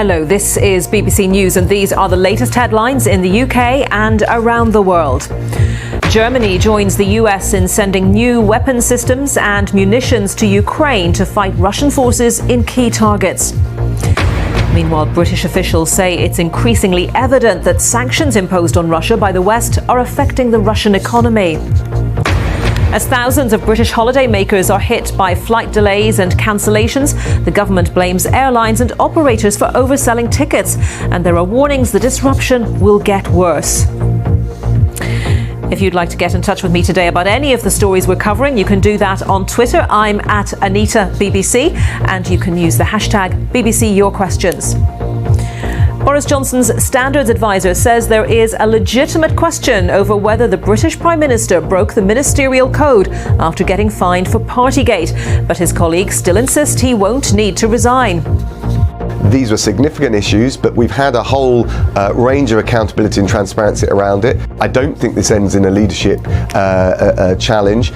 Hello, this is BBC News and these are the latest headlines in the UK and around the world. Germany joins the US in sending new weapon systems and munitions to Ukraine to fight Russian forces in key targets. Meanwhile, British officials say it's increasingly evident that sanctions imposed on Russia by the West are affecting the Russian economy. As thousands of British holidaymakers are hit by flight delays and cancellations, the government blames airlines and operators for overselling tickets, and there are warnings the disruption will get worse. If you'd like to get in touch with me today about any of the stories we're covering, you can do that on Twitter. I'm at Annita BBC, and you can use the hashtag BBC Your Questions. Boris Johnson's standards advisor says there is a legitimate question over whether the British Prime Minister broke the ministerial code after getting fined for Partygate, but his colleagues still insist he won't need to resign. These were significant issues, but we've had a whole range of accountability and transparency around it. I don't think this ends in a leadership challenge.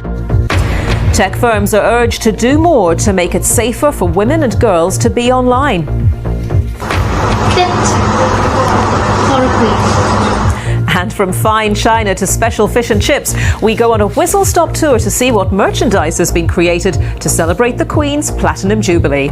Tech firms are urged to do more to make it safer for women and girls to be online. And from fine china to special fish and chips, we go on a whistle-stop tour to see what merchandise has been created to celebrate the Queen's Platinum Jubilee.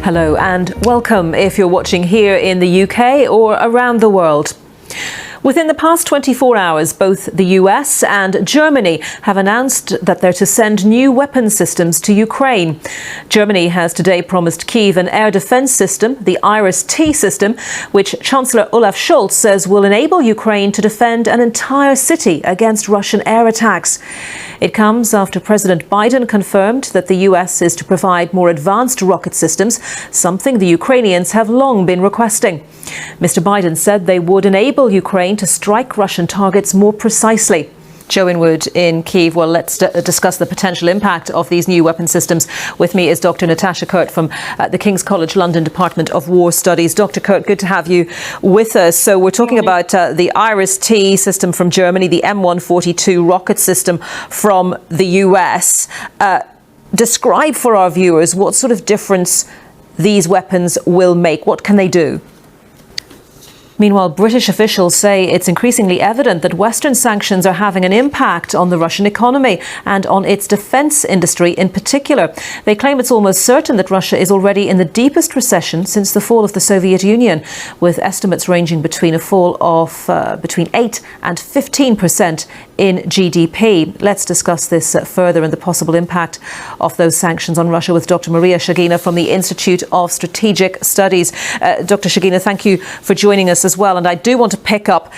Hello and welcome if you're watching here in the UK or around the world. Within the past 24 hours, both the US and Germany have announced that they're to send new weapon systems to Ukraine. Germany has today promised Kyiv an air defence system, the Iris-T system, which Chancellor Olaf Scholz says will enable Ukraine to defend an entire city against Russian air attacks. It comes after President Biden confirmed that the US is to provide more advanced rocket systems, something the Ukrainians have long been requesting. Mr. Biden said they would enable Ukraine to strike Russian targets more precisely. Joe Inwood in Kyiv. Well, let's discuss the potential impact of these new weapon systems. With me is Dr. Natasha Kurt from the King's College London Department of War Studies. Dr. Kurt, good to have you with us. So we're talking about the Iris-T system from Germany, the M142 rocket system from the US. Describe for our viewers what sort of difference these weapons will make. What can they do? Meanwhile, British officials say it's increasingly evident that Western sanctions are having an impact on the Russian economy and on its defence industry in particular. They claim it's almost certain that Russia is already in the deepest recession since the fall of the Soviet Union, with estimates ranging between a fall of between 8 and 15% in GDP. Let's discuss this further and the possible impact of those sanctions on Russia with Dr. Maria Shagina from the Institute of Strategic Studies. Dr. Shagina, thank you for joining us as well. And I do want to pick up,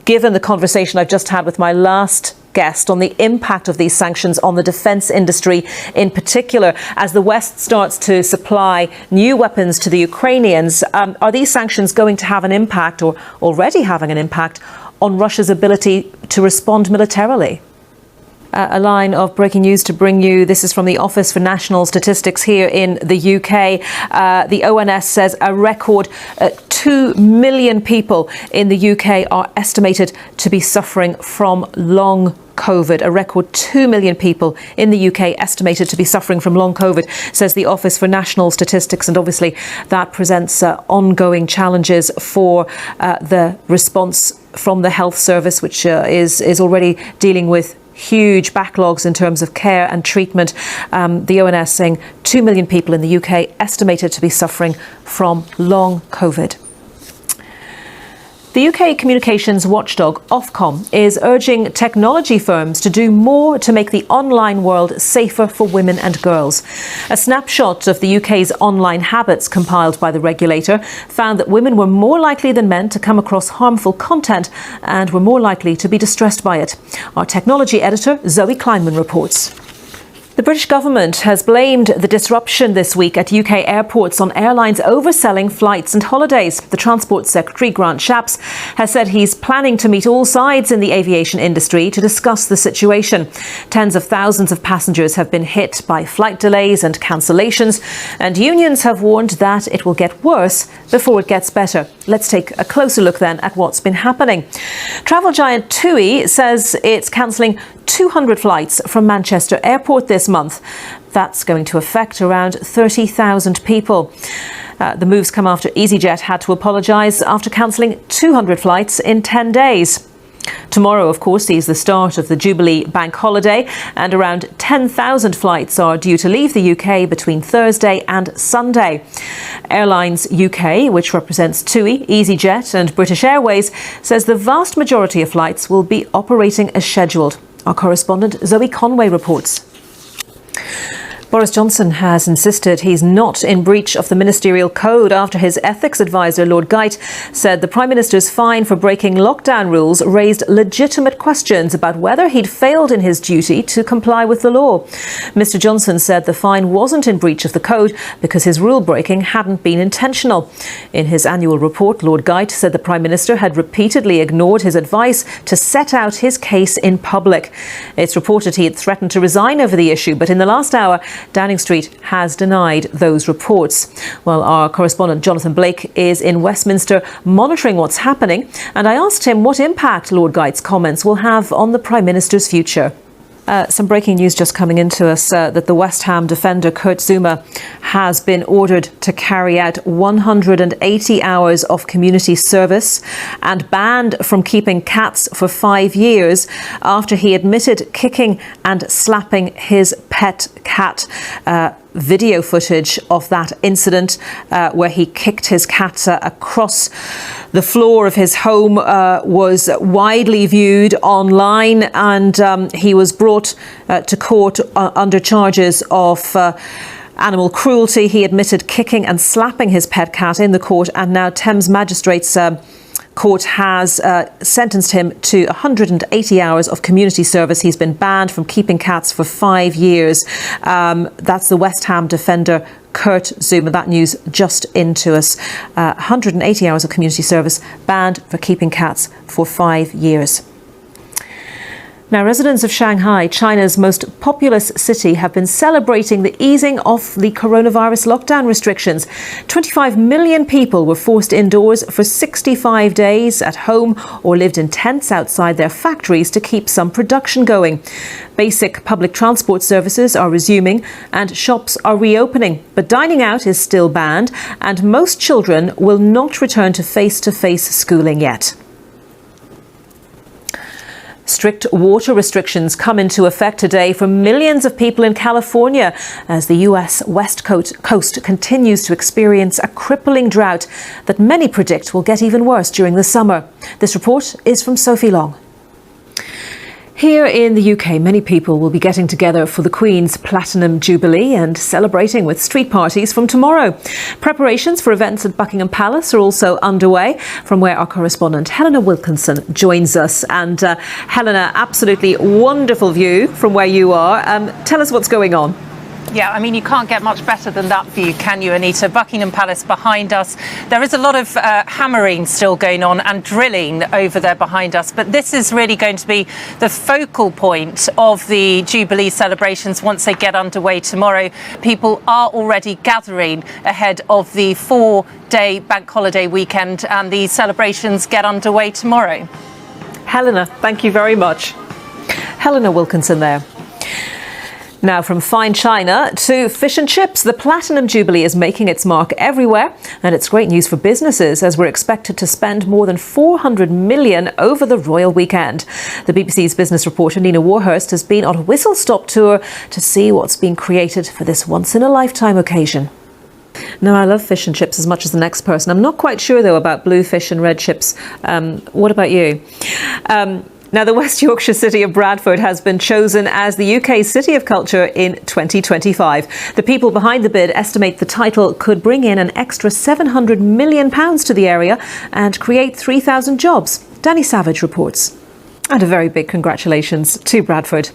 given the conversation I've just had with my last guest, on the impact of these sanctions on the defence industry in particular, as the West starts to supply new weapons to the Ukrainians. Are these sanctions going to have an impact, or already having an impact, on Russia's ability to respond militarily? A line of breaking news to bring you. This is from the Office for National Statistics here in the UK. The ONS says a record 2 million people in the UK are estimated to be suffering from long COVID. A record 2 million people in the UK estimated to be suffering from long COVID, says the Office for National Statistics. And obviously that presents ongoing challenges for the response from the health service, which is already dealing with huge backlogs in terms of care and treatment. The ONS saying 2 million people in the UK estimated to be suffering from long COVID. The UK communications watchdog Ofcom is urging technology firms to do more to make the online world safer for women and girls. A snapshot of the UK's online habits compiled by the regulator found that women were more likely than men to come across harmful content and were more likely to be distressed by it. Our technology editor Zoe Kleinman reports. The British government has blamed the disruption this week at UK airports on airlines overselling flights and holidays. The Transport Secretary, Grant Shapps, has said he's planning to meet all sides in the aviation industry to discuss the situation. Tens of thousands of passengers have been hit by flight delays and cancellations, and unions have warned that it will get worse before it gets better. Let's take a closer look then at what's been happening. Travel giant TUI says it's cancelling 200 flights from Manchester Airport this month. That's going to affect around 30,000 people. The moves come after EasyJet had to apologise after cancelling 200 flights in 10 days. Tomorrow, of course, sees the start of the Jubilee bank holiday, and around 10,000 flights are due to leave the UK between Thursday and Sunday. Airlines UK, which represents TUI, EasyJet and British Airways, says the vast majority of flights will be operating as scheduled. Our correspondent Zoe Conway reports. Boris Johnson has insisted he's not in breach of the ministerial code after his ethics advisor, Lord Geidt, said the Prime Minister's fine for breaking lockdown rules raised legitimate questions about whether he'd failed in his duty to comply with the law. Mr Johnson said the fine wasn't in breach of the code because his rule breaking hadn't been intentional. In his annual report, Lord Geidt said the Prime Minister had repeatedly ignored his advice to set out his case in public. It's reported he had threatened to resign over the issue, but in the last hour, Downing Street has denied those reports. Well, our correspondent Jonathan Blake is in Westminster monitoring what's happening, and I asked him what impact Lord Geidt's comments will have on the Prime Minister's future. Some breaking news just coming into us that the West Ham defender Kurt Zouma has been ordered to carry out 180 hours of community service and banned from keeping cats for 5 years after he admitted kicking and slapping his pet cat. Video footage of that incident where he kicked his cat across the floor of his home was widely viewed online, and he was brought to court under charges of animal cruelty. He admitted kicking and slapping his pet cat in the court, and now Thames Magistrates Court has sentenced him to 180 hours of community service. He's been banned from keeping cats for 5 years. That's the West Ham defender Kurt Zouma. That news just into us. 180 hours of community service, banned for keeping cats for 5 years. Now, residents of Shanghai, China's most populous city, have been celebrating the easing of the coronavirus lockdown restrictions. 25 million people were forced indoors for 65 days at home or lived in tents outside their factories to keep some production going. Basic public transport services are resuming and shops are reopening, but dining out is still banned, and most children will not return to face-to-face schooling yet. Strict water restrictions come into effect today for millions of people in California as the US West Coast continues to experience a crippling drought that many predict will get even worse during the summer. This report is from Sophie Long. Here in the UK, many people will be getting together for the Queen's Platinum Jubilee and celebrating with street parties from tomorrow. Preparations for events at Buckingham Palace are also underway, from where our correspondent Helena Wilkinson joins us. And Helena, absolutely wonderful view from where you are. Tell us what's going on. Yeah, I mean, you can't get much better than that view, can you, Anita? Buckingham Palace behind us. There is a lot of hammering still going on and drilling over there behind us. But this is really going to be the focal point of the Jubilee celebrations once they get underway tomorrow. People are already gathering ahead of the 4-day bank holiday weekend, and the celebrations get underway tomorrow. Helena, thank you very much. Helena Wilkinson there. Now, from fine china to fish and chips, the Platinum Jubilee is making its mark everywhere, and it's great news for businesses as we're expected to spend more than $400 million over the royal weekend. The BBC's business reporter Nina Warhurst has been on a whistle-stop tour to see what's being created for this once-in-a-lifetime occasion. Now, I love fish and chips as much as the next person. I'm not quite sure, though, about blue fish and red chips. What about you? Now, the West Yorkshire city of Bradford has been chosen as the UK's City of Culture in 2025. The people behind the bid estimate the title could bring in an extra £700 million to the area and create 3,000 jobs. Danny Savage reports. And a very big congratulations to Bradford.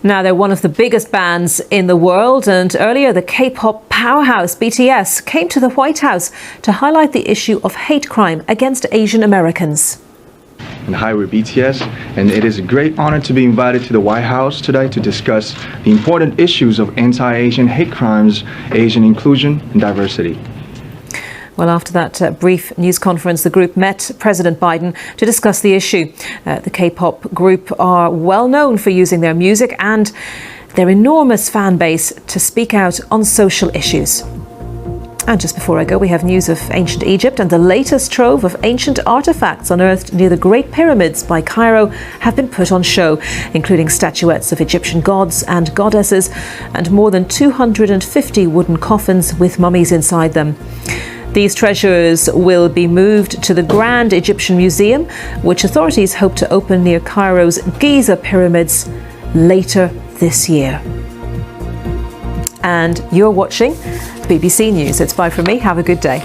Now, they're one of the biggest bands in the world, and earlier the K-pop powerhouse BTS came to the White House to highlight the issue of hate crime against Asian Americans. And hi, we're BTS, and it is a great honor to be invited to the White House today to discuss the important issues of anti-Asian hate crimes, Asian inclusion, and diversity. Well, after that brief news conference, the group met President Biden to discuss the issue. The K-pop group are well known for using their music and their enormous fan base to speak out on social issues. And just before I go, we have news of ancient Egypt, and the latest trove of ancient artefacts unearthed near the Great Pyramids by Cairo have been put on show, including statuettes of Egyptian gods and goddesses and more than 250 wooden coffins with mummies inside them. These treasures will be moved to the Grand Egyptian Museum, which authorities hope to open near Cairo's Giza pyramids later this year. And you're watching BBC News. It's bye from me. Have a good day.